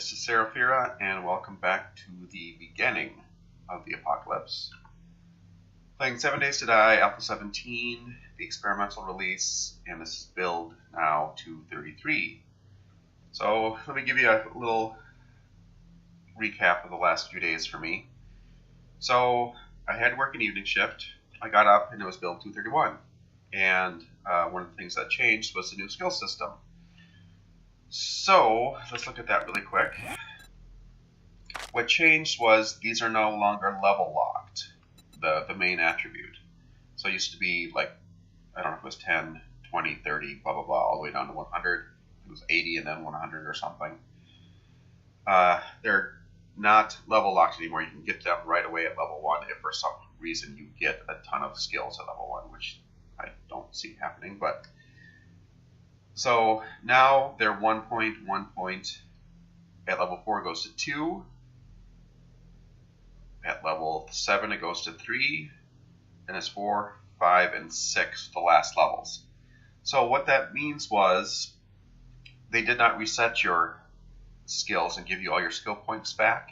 This is Seraphira, and welcome back to the beginning of the apocalypse. Playing 7 Days to Die, Alpha 17, the experimental release, and this is build now 233. So let me give you a little recap of the last few days for me. So I had to work an evening shift. I got up and it was build 231. And one of the things that changed was the new skill system. So let's look at that really quick. What changed was these are no longer level locked, the main attribute. So it used to be like, I don't know if it was 10, 20, 30, blah, blah, blah, all the way down to 100. It was 80 and then 100 or something. They're not level locked anymore. You can get them right away at level 1 if for some reason you get a ton of skills at level 1, which I don't see happening, but... So now they're 1 point, 1 point. At level 4 it goes to 2. At level 7 it goes to 3. And it's 4, 5, and 6, the last levels. So what that means was they did not reset your skills and give you all your skill points back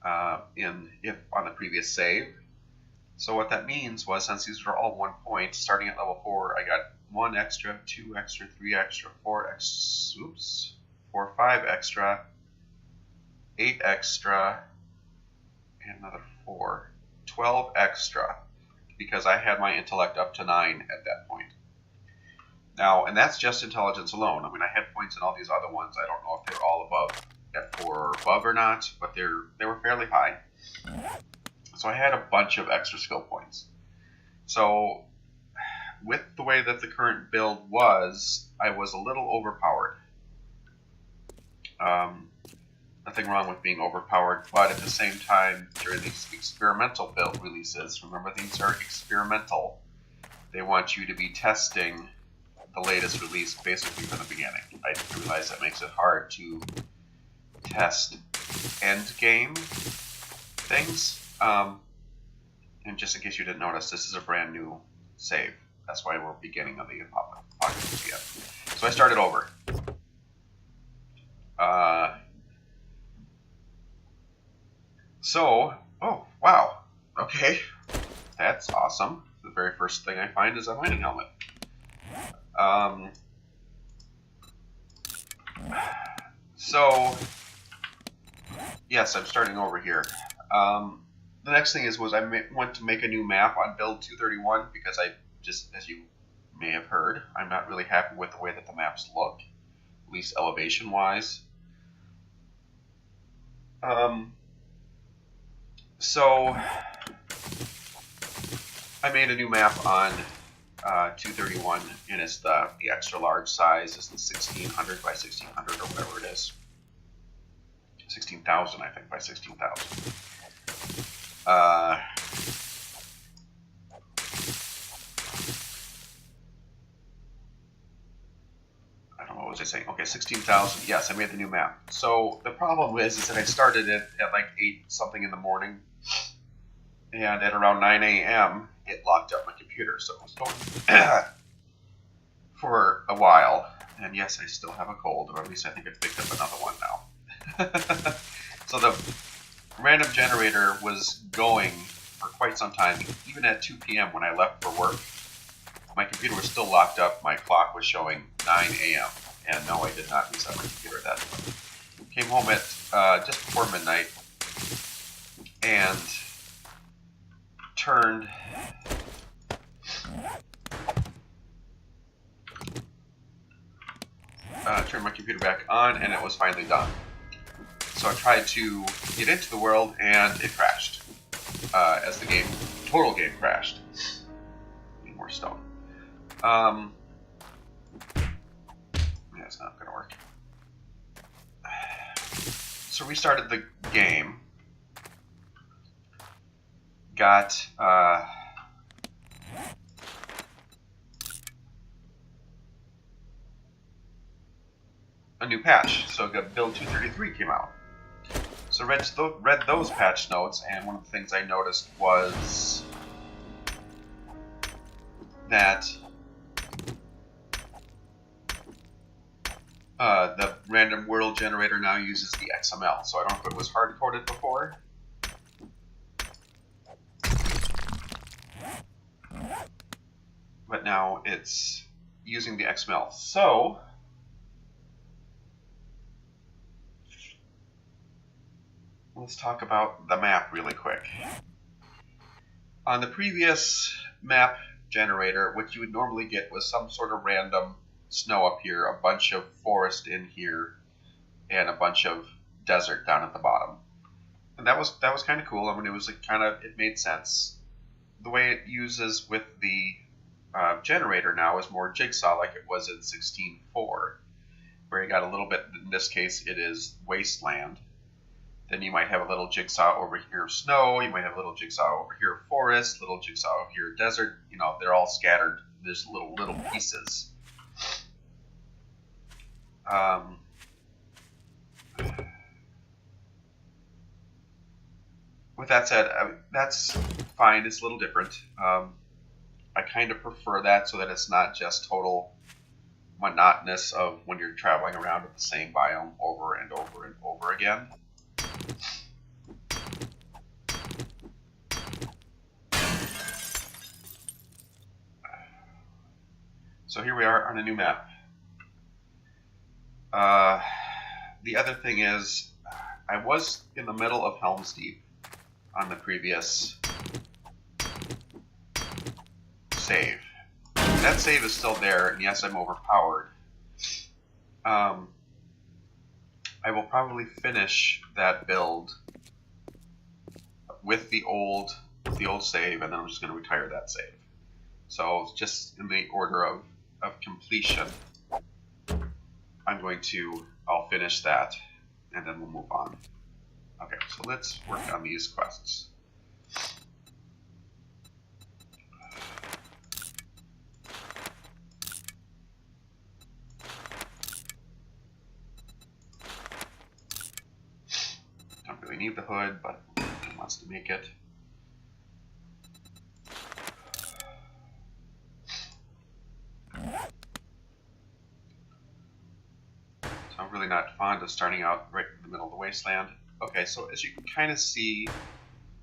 on the previous save. So what that means was, since these were all 1 point, starting at level 4, I got 1 extra, 2 extra, 3 extra, 4 extra, 5 extra, 8 extra, and another 4, 12 extra, because I had my intellect up to 9 at that point. Now, and that's just intelligence alone. I mean, I had points in all these other ones. I don't know if they're all above F4 or above or not, but they were fairly high. So I had a bunch of extra skill points. So with the way that the current build was, I was a little overpowered. Nothing wrong with being overpowered, but at the same time, during these experimental build releases, remember these are experimental, they want you to be testing the latest release basically from the beginning. I realize that makes it hard to test end game things. And just in case you didn't notice, this is a brand new save. That's why we're beginning of the apocalypse again. So I started over. Oh, wow. Okay. That's awesome. The very first thing I find is a mining helmet. So, yes, I'm starting over here. The next thing was I went to make a new map on build 231 because I just, as you may have heard, I'm not really happy with the way that the maps look, at least elevation-wise. So I made a new map on 231, and it's the extra large size. It's the 1600 by 1600 or whatever it is. 16,000, I think, by 16,000. I don't know, what was I saying? Okay, 16,000. Yes, I made the new map. So the problem is that I started it at like 8 something in the morning, and at around 9 a.m. it locked up my computer, so it was going for a while. And yes, I still have a cold, or at least I think I picked up another one now. So the random generator was going for quite some time, even at 2 p.m. when I left for work. My computer was still locked up. My clock was showing 9 a.m. And no, I did not reset my computer at that point. Came home at just before midnight and turned my computer back on, and it was finally done. So I tried to get into the world, and it crashed. As the total game crashed. Need more stone. Yeah, it's not gonna work. So restarted the game. Got a new patch. So build 233 came out. So read those patch notes, and one of the things I noticed was that The random world generator now uses the XML, so I don't know if it was hard-coded before. But now it's using the XML. So let's talk about the map really quick. On the previous map generator, what you would normally get was some sort of random snow up here, a bunch of forest in here, and a bunch of desert down at the bottom. And that was kind of cool. I mean, it was like it made sense. The way it uses with the generator now is more jigsaw, like it was in 16.4, where you got a little bit. In this case, it is wasteland. Then you might have a little jigsaw over here of snow. You might have a little jigsaw over here of forest, little jigsaw over here of desert. You know, they're all scattered. There's little pieces. With that said, that's fine. It's a little different. I kind of prefer that so that it's not just total monotonous of when you're traveling around with the same biome over and over and over again. So here we are on a new map. The other thing is, I was in the middle of Helm's Deep on the previous save. That save is still there, and yes, I'm overpowered. I will probably finish that build with the old save, and then I'm just going to retire that save. So just in the order of completion, I'll finish that, and then we'll move on. Okay, so let's work on these quests. Don't really need the hood, but he wants to make it. I'm really not fond of starting out right in the middle of the wasteland. Okay, so as you can kind of see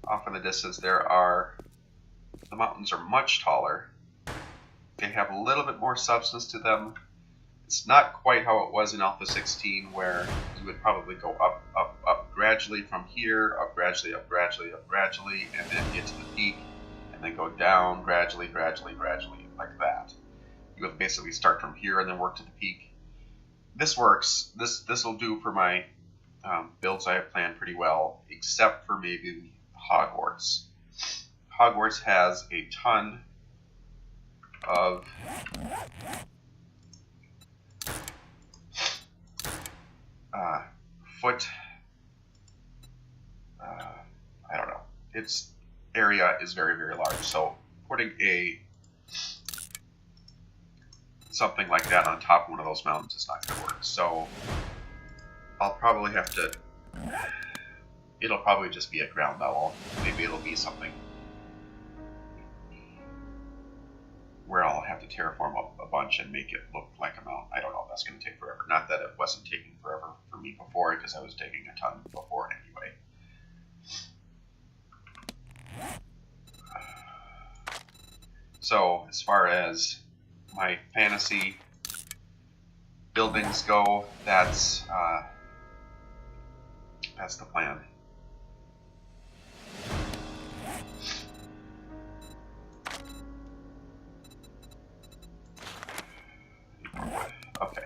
off in the distance, the mountains are much taller. They have a little bit more substance to them. It's not quite how it was in Alpha 16, where you would probably go up gradually from here, up gradually, and then get to the peak, and then go down gradually, like that. You would basically start from here and then work to the peak. This works. This will do for my builds I have planned pretty well, except for maybe Hogwarts. Hogwarts has a ton of I don't know. Its area is very, very large, so putting something like that on top of one of those mountains is not going to work. So I'll probably have to. It'll probably just be at ground level. Maybe it'll be something where I'll have to terraform a bunch and make it look like a mountain. I don't know. That's going to take forever. Not that it wasn't taking forever for me before, because I was taking a ton before anyway. So as far as my fantasy buildings go, that's the plan. Okay.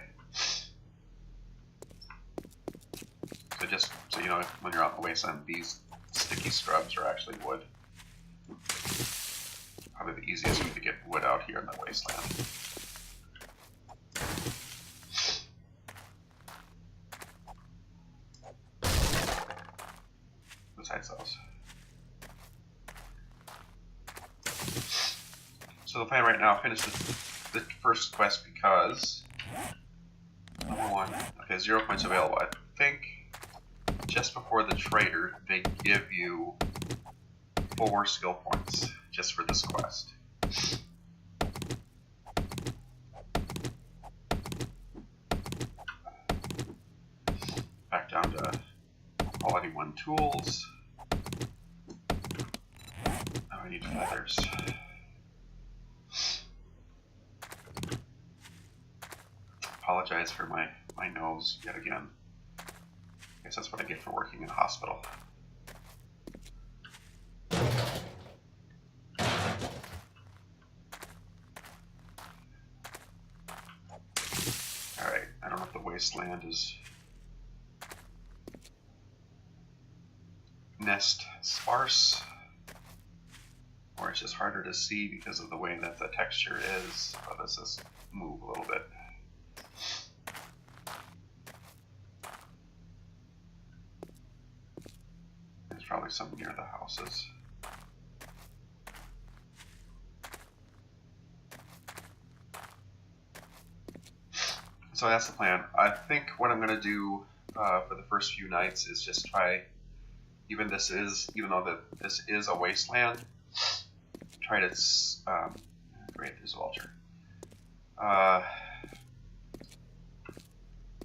So just so you know, when you're out in the wasteland, these sticky scrubs are actually wood. Probably the easiest way to get wood out here in the wasteland. Besides those. So the plan right now, finish the first quest because number one, okay, 0 points available. I think just before the trader, they give you 4 skill points just for this quest. quality 1 tools. Now I need feathers. Apologize for my nose yet again. I guess that's what I get for working in a hospital. Alright, I don't know if the wasteland is nest sparse, or it's just harder to see because of the way that the texture is. Oh, let's just move a little bit. There's probably some near the houses. So that's the plan. I think what I'm going to do for the first few nights is just try, even though this is a wasteland, try to, great, there's a vulture.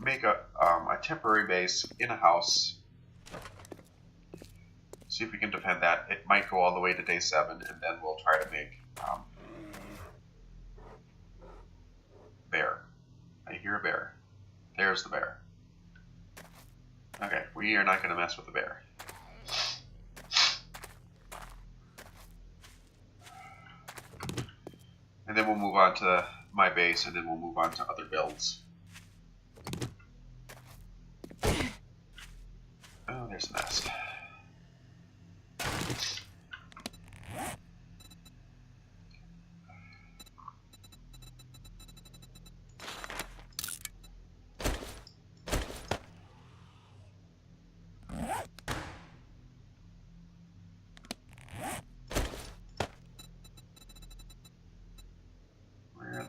Make a temporary base in a house. See if we can defend that. It might go all the way to day 7, and then we'll try to make bear. I hear a bear. There's the bear. Okay, we are not going to mess with the bear. And then we'll move on to my base, and then we'll move on to other builds. Oh, there's the nest.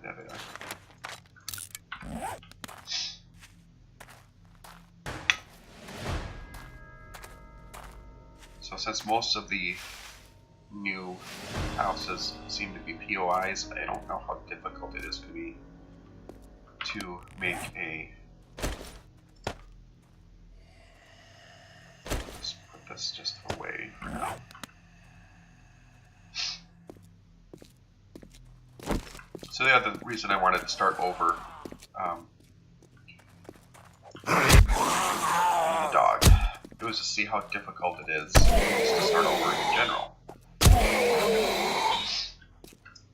There they are. So since most of the new houses seem to be POIs, I don't know how difficult it is going to be to make a... Let's put this just away for now. So the other reason I wanted to start over the dog, it was to see how difficult it is to start over in general.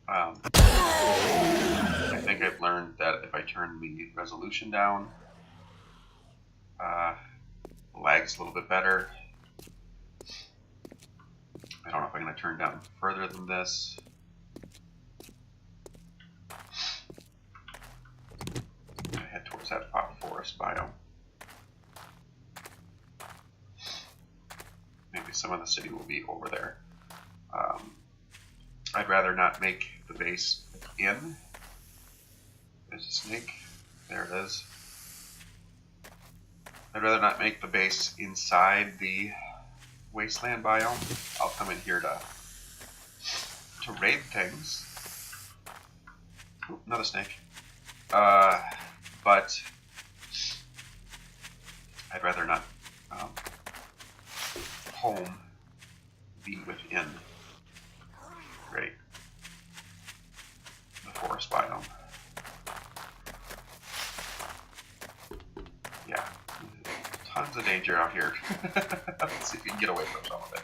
I think I've learned that if I turn the resolution down, the lag's a little bit better. I don't know if I'm going to turn down further than this. Head towards that forest biome. Maybe some of the city will be over there. I'd rather not make the base in. There's a snake. There it is. I'd rather not make the base inside the wasteland biome. I'll come in here to raid things. Ooh, another snake. But I'd rather not home be within the forest biome. Yeah, tons of danger out here. Let's see if we can get away from some of it.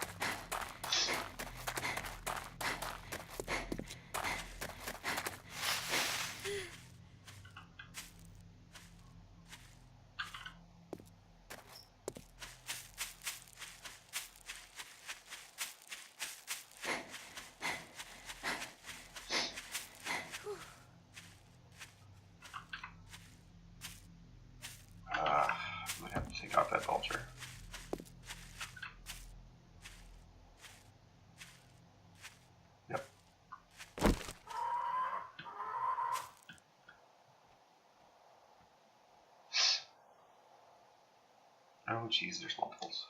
I might have to take out that vulture. Yep. Oh geez, there's multiples.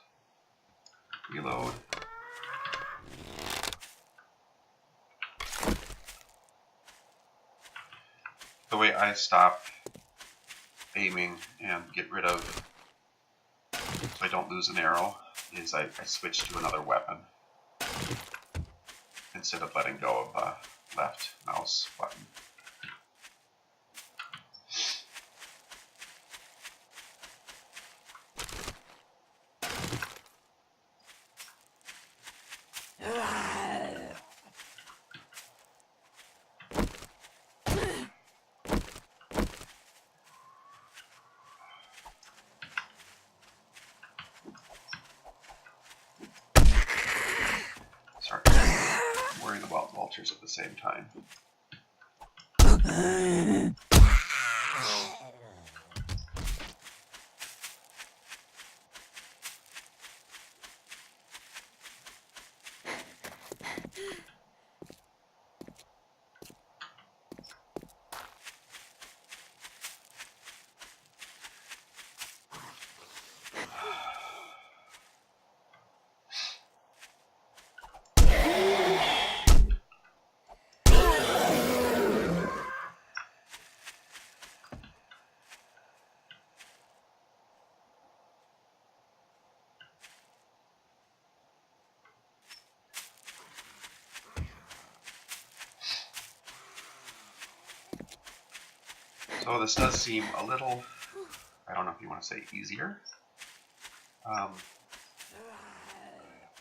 Reload. The way I stop aiming and get rid of I don't lose an arrow is I switch to another weapon instead of letting go of the left mouse button. Sorry, I'm worrying about vultures at the same time. So this does seem a little, I don't know if you want to say easier.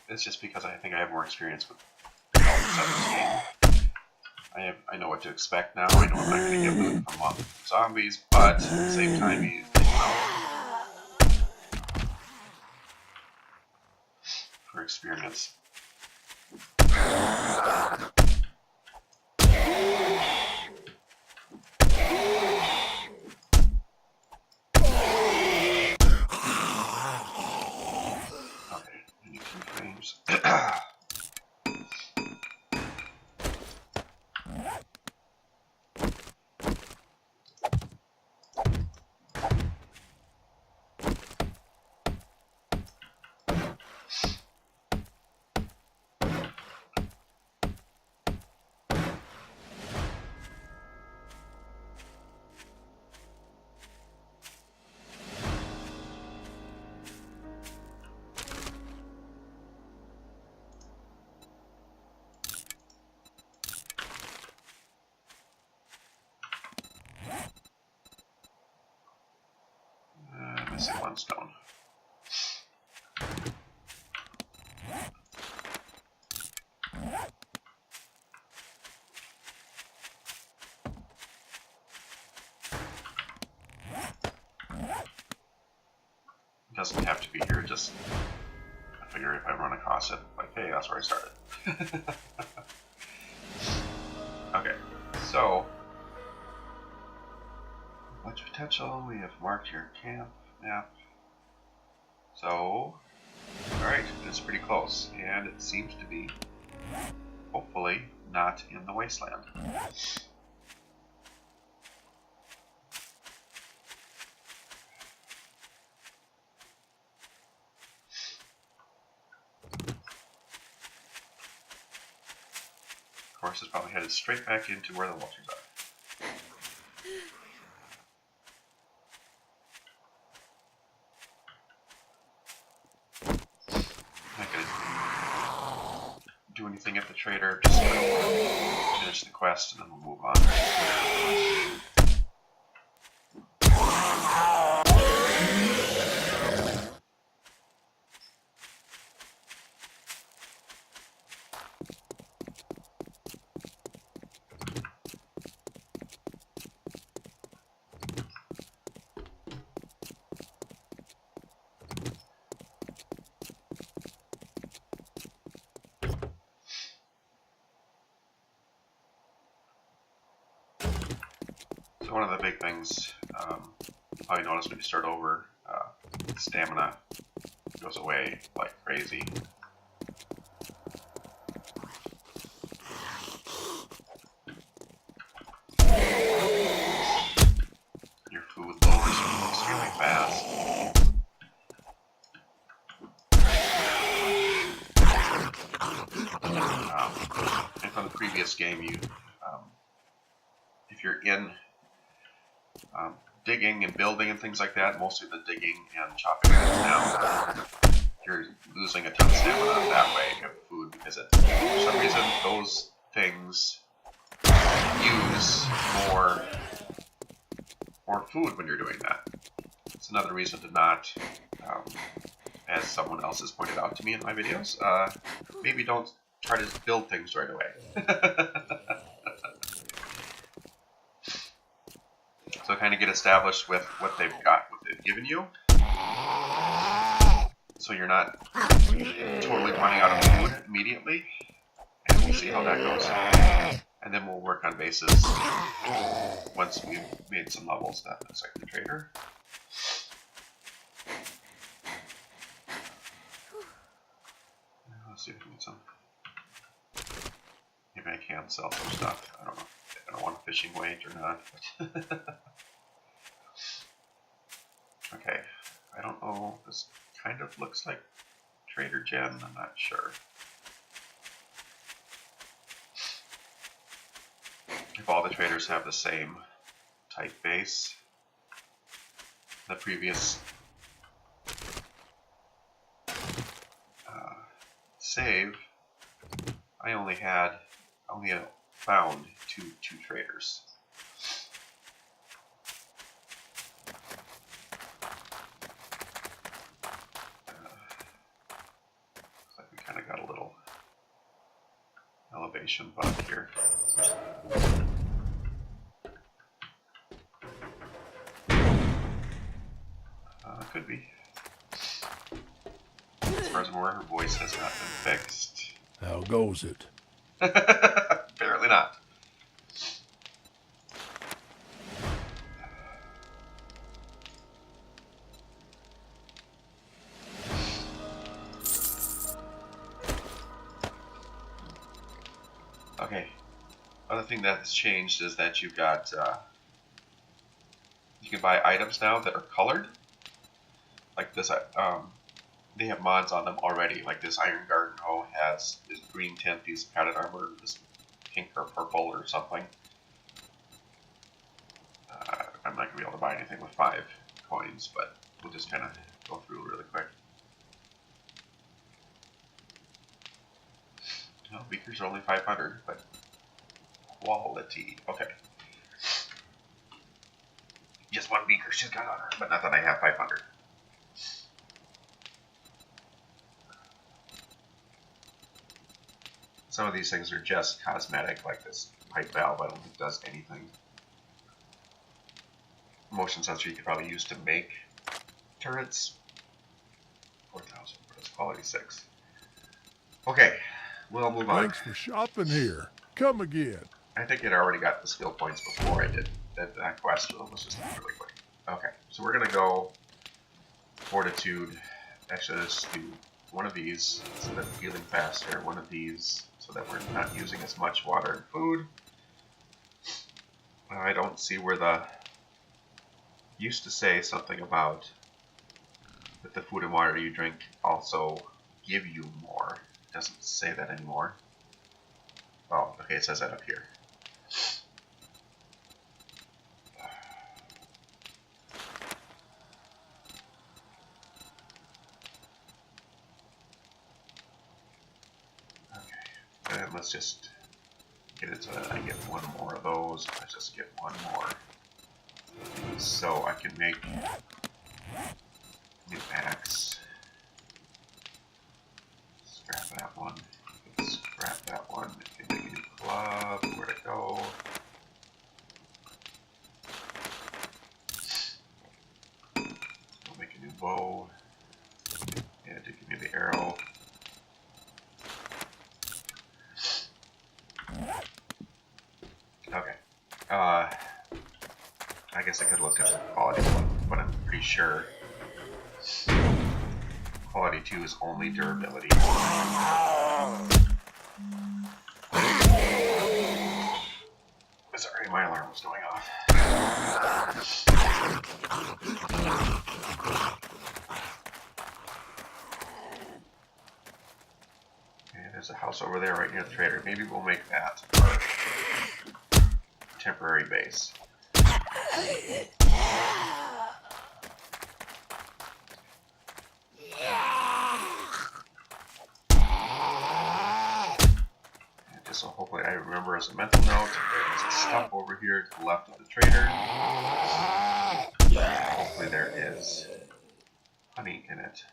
It's just because I think I have more experience with elements of this game. I know what to expect now. I know I'm not going to get loot from zombies, but at the same time, for experience. Missing one stone. It doesn't have to be here, just I figure if I run across it, like, hey, that's where I started. Okay, so much potential, we have marked your camp map. So, alright, it's pretty close, and it seems to be, hopefully, not in the wasteland. Of course, it's probably headed straight back into where the vultures are. Do anything at the trader, just finish the quest and then we'll move on. So one of the big things you probably notice when you start over, stamina goes away like crazy. Your food loads extremely fast. And from the previous game, you if you're in digging and building and things like that, mostly the digging and chopping things down, you're losing a ton of stamina that way of food, because for some reason those things use more food when you're doing that. It's another reason to not, as someone else has pointed out to me in my videos, maybe don't try to build things right away. So kind of get established with what they've got, what they've given you, so you're not totally running out of food immediately, and we'll see how that goes. And then we'll work on bases once we've made some levels. That looks like the trader. Let's see if we can get some. Maybe I can sell some stuff. I don't know if I don't want a fishing wage or not. Okay, I don't know. This kind of looks like Trader Gen. I'm not sure. If all the traders have the same type base. The previous save, I only found two traders. Looks like we kind of got a little elevation bump here. Could be. As far as I'm aware, her voice has not been fixed. How goes it? Apparently not. Okay. Other thing that has changed is that you've got you can buy items now that are colored. Like this, they have mods on them already. Like this Iron Garden hoe has this green tint, these padded armor, this pink or purple or something. I'm not gonna be able to buy anything with 5 coins, but we'll just kind of go through really quick. Well, beakers are only 500, but quality. Okay. Just one beaker she's got on her, but not that I have 500. Some of these things are just cosmetic, like this pipe valve. I don't think does anything. Motion sensor you could probably use to make turrets. 4,000, but it's quality 6. Okay, we'll move on. Thanks for shopping here. Come again. I think it already got the skill points before I did that quest. So let's just do it really quick. Okay, so we're gonna go fortitude. Actually, let's do one of these so that we're healing faster. One of these so that we're not using as much water and food. I don't see where the used to say something about that the food and water you drink also give you more. It doesn't say that anymore. Oh, okay, it says that up here. Okay, and let's just get it so that I get one more of those. Let's just get one more. So I can make new axe. Scrap that one. Scrap that one. I can make a new glove. Where to go? I'll make a new bow. Yeah, it did give me the arrow. Okay. I guess I could look at the quality one, but I'm pretty sure quality 2 is only durability. Sorry, my alarm was going off. Okay, there's a house over there right near the trader. Maybe we'll make that our temporary base. remember as a mental note, there's a stump over here to the left of the trader. Hopefully there is honey in it.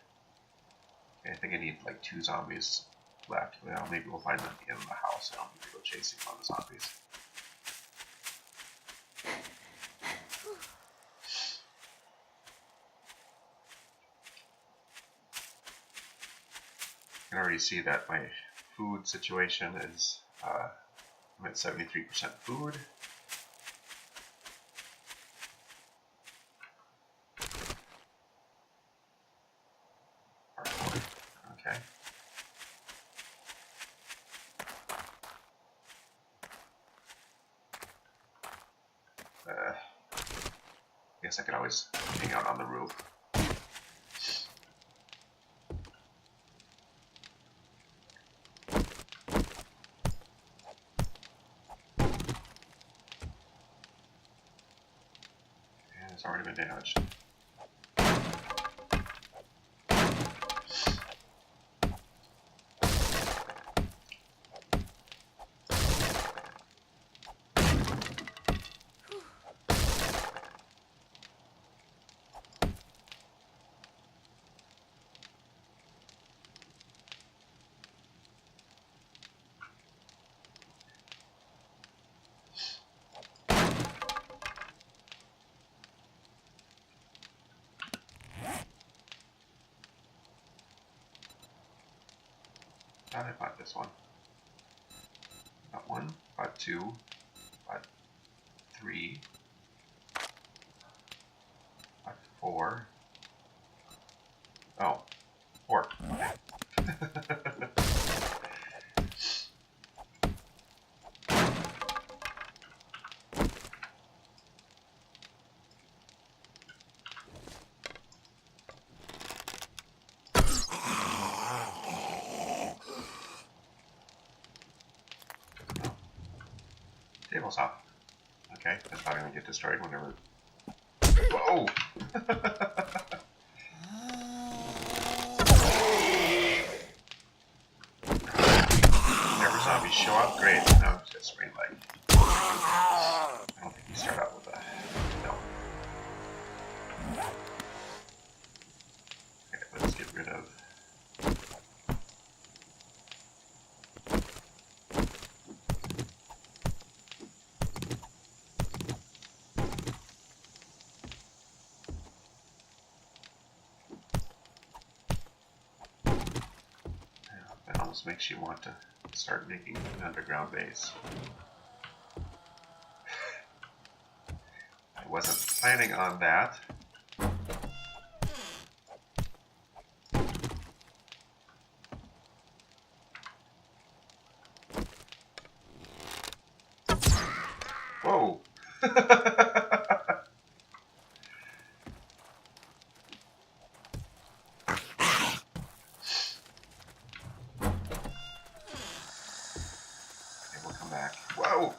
Okay, I think I need like 2 zombies left. Well, maybe we'll find them in the house. I don't need to go chasing all the zombies. I can already see that my food situation is, I'm at 73% food. Okay. I guess I could always hang out on the roof. And it's already been damaged. I bought this one. Bought 1, bought 2, bought 3, bought 4. Oh, 4. Okay. Table's off. Okay, that's probably gonna get destroyed whenever. Whoa! Whenever zombies show up, great. No, it's just green light. I don't think we start out with a. No. Okay, let's get rid of. That almost makes you want to start making an underground base. I wasn't planning on that. Whoa! Back. Whoa!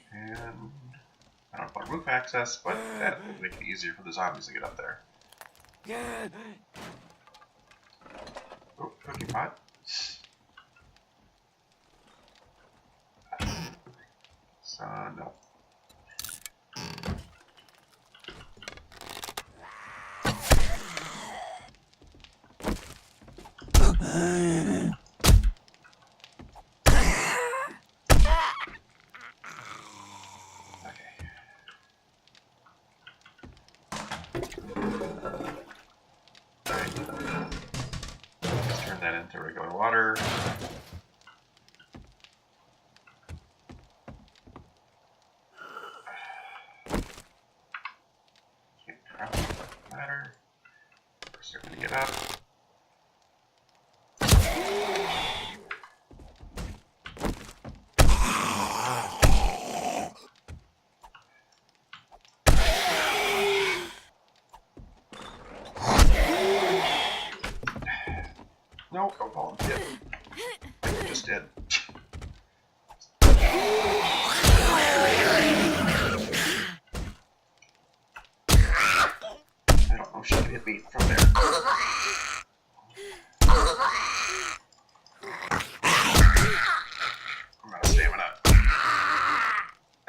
I don't know about roof access, but that will make it easier for the zombies to get up there. Oh, cooking pot. So, no. Turn that into regular water. Can't craft the ladder. We're starting to get up.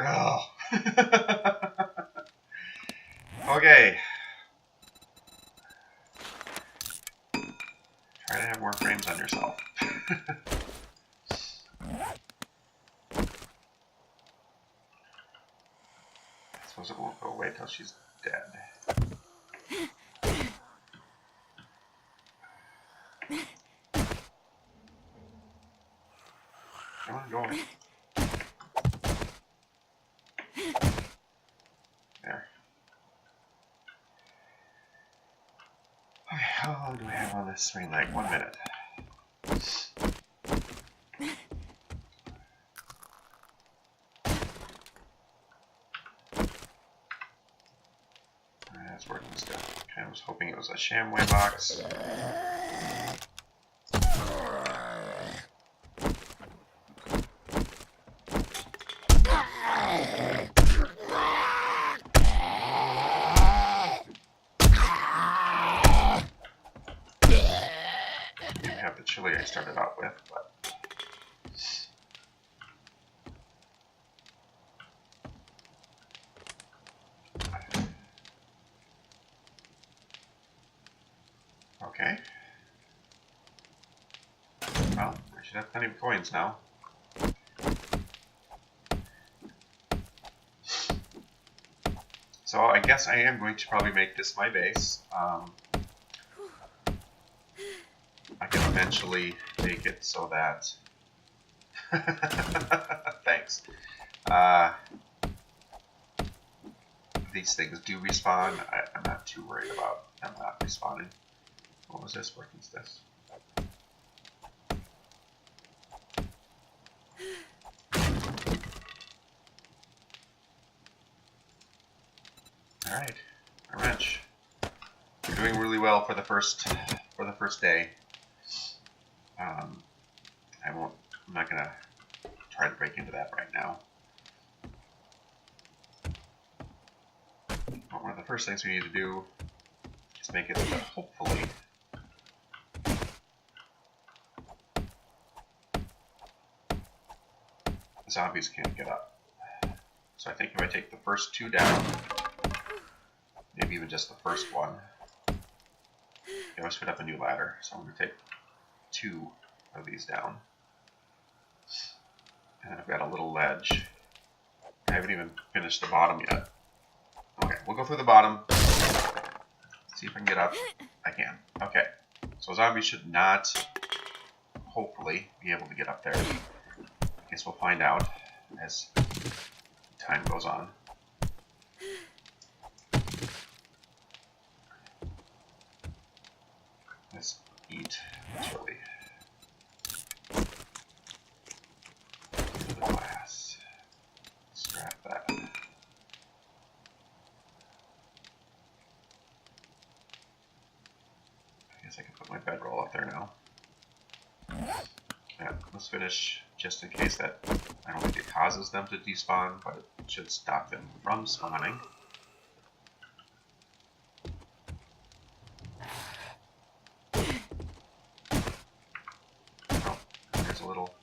Oh. Okay. Try to have more frames on yourself. I suppose it won't go away till she's dead. Come on, go away. There. Okay, how long do I have on this swing leg? 1 minute. That's working still. Okay, I was hoping it was a Shamway box. Didn't have the chili I started out with, but okay. Well, I should have plenty of coins now. So I guess I am going to probably make this my base. I can eventually make it so that... Thanks. These things do respawn. I'm not too worried about them not respawning. What was this? What is this? Alright, a wrench. We're doing really well for the first day. I'm not gonna try to break into that right now. But one of the first things we need to do is make it so that hopefully the zombies can't get up. So I think if I take the first 2 down, maybe even just the first one, I always put up a new ladder. So I'm going to take 2 of these down. And I've got a little ledge. I haven't even finished the bottom yet. Okay, we'll go through the bottom. See if I can get up. I can. Okay. So zombies should not, hopefully, be able to get up there. I guess we'll find out as time goes on. Let's eat chili. The glass. Scrap that. I guess I can put my bedroll up there now. Yeah, let's finish just in case that I don't think it causes them to despawn, but it should stop them from spawning. Oh, there's a little.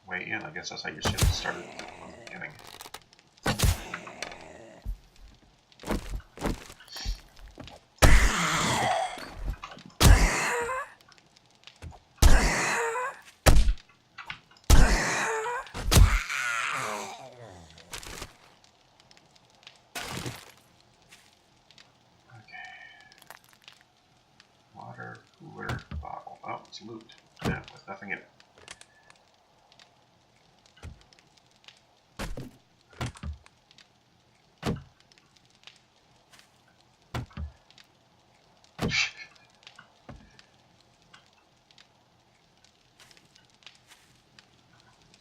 Way in, I guess that's how you should have started from the beginning. Water cooler bottle. Oh, it's loot. Yeah, with nothing in it.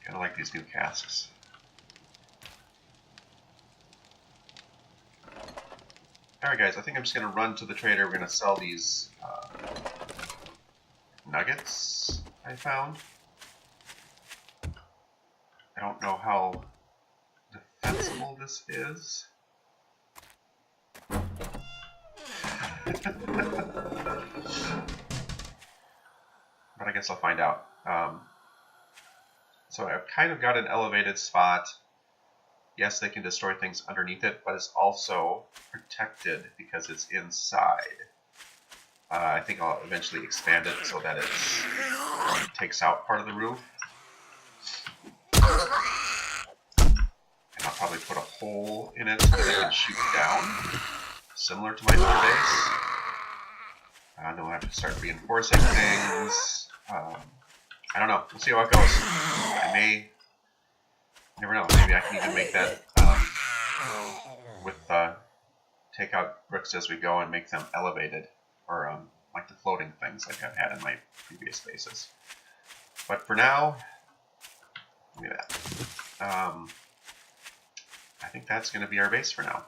Kind of like these new casks. Alright guys, I think I'm just going to run to the trader. We're going to sell these nuggets I found. I don't know how defensible this is. But I guess I'll find out. So I've kind of got an elevated spot. Yes, they can destroy things underneath it, but it's also protected because it's inside. I think I'll eventually expand it so that it takes out part of the roof. And I'll probably put a hole in it so that it can shoot down, similar to my other base. Then we'll have to start reinforcing things. I don't know. We'll see how it goes. I may... Never know. Maybe I can even make that with take out bricks as we go and make them elevated, or like the floating things like I've had in my previous bases. But for now, look at that. I think that's going to be our base for now.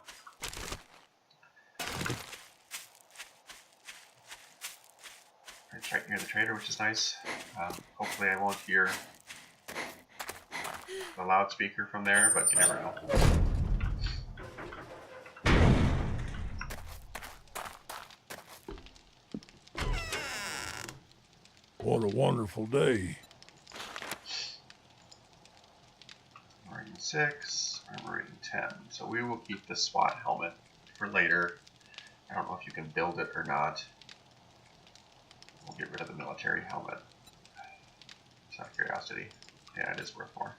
It's right near the trader, which is nice. Hopefully I won't hear the loudspeaker from there, but you never know. What a wonderful day. Armor rating 6, armor rating 10. So we will keep the SWAT helmet for later. I don't know if you can build it or not. We'll get rid of the military helmet. Just out of curiosity. Yeah, it is worth more.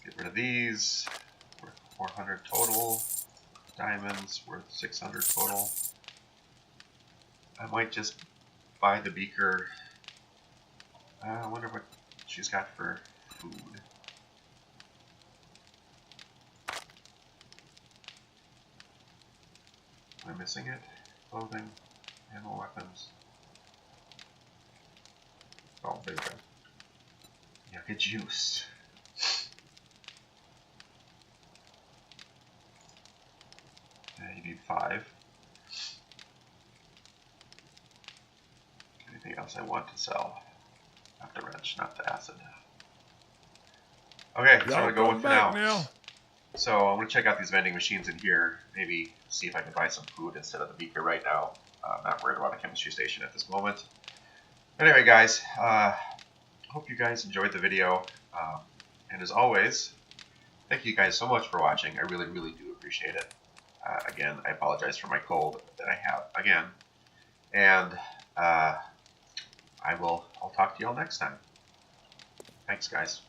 Get rid of these. Worth 400 total. Diamonds worth 600 total. I might just buy the beaker. I wonder what she's got for food. Am I missing it? Clothing, ammo, weapons. Oh, there we go. Yucca juice. Yeah, you need 5. Anything else I want to sell? Not the wrench, not the acid. Okay, so I'm gonna go with for now. So I'm gonna check out these vending machines in here. Maybe see if I can buy some food instead of the beaker right now. I'm not worried about a chemistry station at this moment. Anyway, guys, hope you guys enjoyed the video. And as always, thank you guys so much for watching. I really, really do appreciate it. Again, I apologize for my cold that I have again. And I'll talk to you all next time. Thanks, guys.